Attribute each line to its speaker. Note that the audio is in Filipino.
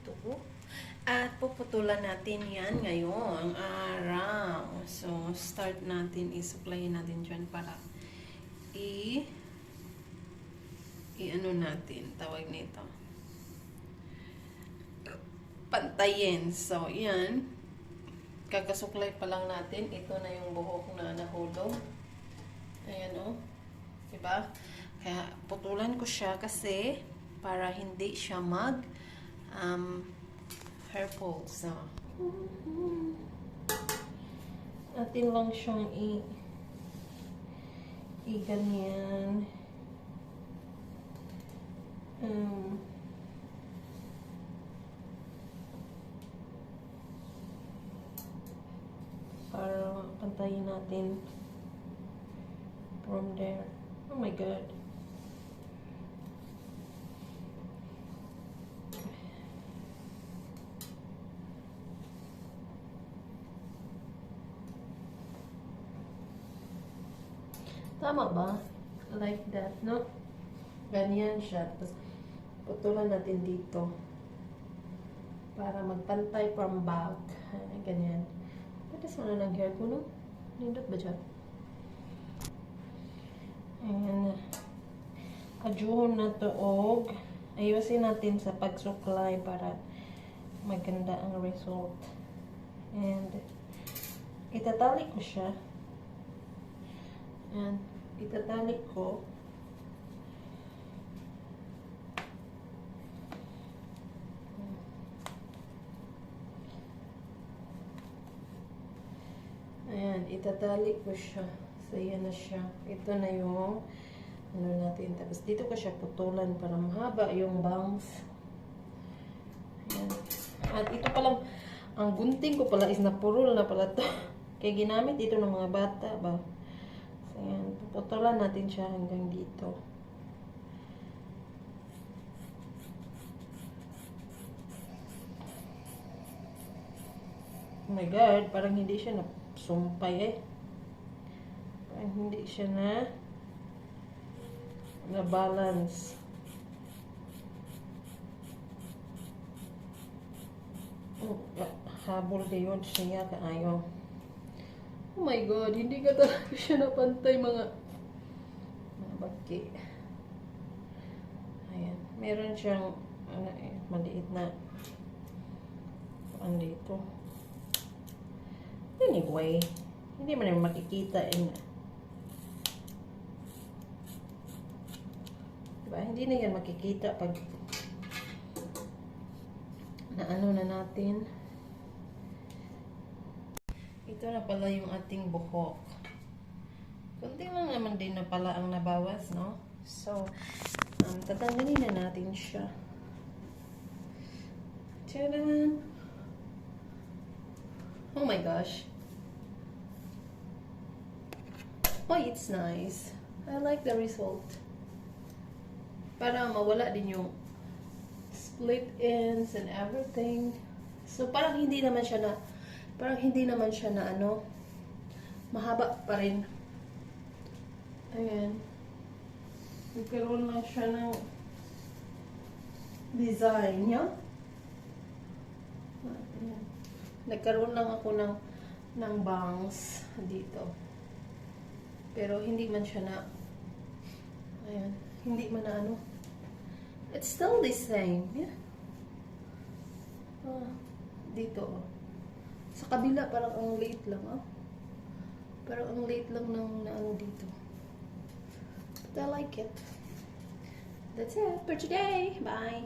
Speaker 1: dito. At puputulan natin yan ngayong araw. So, start natin, isuklayin natin dyan para i-ano natin, tawag nito. Pantayin. So, yan. Kakasuklay pa lang natin. Ito na yung buhok na nahulog. Ayan o. Diba? Kaya putulan ko siya kasi para hindi siya hair pulls. So, atin lang siyang ganyan. Para pantayin natin from there. Oh my God. Tama ba? Like that, no? Ganyan siya. Tapos, putulan natin dito. Para magpantay from back. Ganyan. Pwede sana ng hair ko, no? Nindot ba dyan? Ayan. Adyuhon na tuog. Ayusin natin sa pagsuklay para maganda ang result. And, itatali ko siya. Ayan. Itatali ko. Ayan. Itatali ko siya. So, yan na siya. Ito na yung ano natin. Tapos, dito ko siya putulan para mahaba yung bangs. Ayan. At ito palang, ang gunting ko pala is napurol na pala to. Kaya ginamit ito ng mga bata ba. So, ayan. Puputulan natin siya hanggang dito. Oh my God. Parang hindi siya nasumpay eh. Hindi siya na balance. Habol yun siya kaayo. Oh my God, hindi ka talaga siya napantay mga bagki. Ayan, meron siyang maliit na dito. Anyway, hindi man yung makikita diba? Hindi na yan makikita pag naano na natin. Ito na pala yung ating buhok. Kunti lang naman din na pala ang nabawas, no? So, tatanggalin na natin siya. Tadaan! Oh my gosh. Oh, it's nice. I like the result. Para mawala din yung split ends and everything. So, parang hindi naman siya na ano, mahaba pa rin. Ayan. Nagkaroon lang siya ng design niya. Ayan. Nagkaroon lang ako ng bangs dito. Pero hindi man siya na, ayan, hindi man na ano. It's still the same. Yeah. Dito, oh. Sa kabila, parang ang late lang, oh. Parang ang late lang ng ano dito. But I like it. That's it for today. Bye!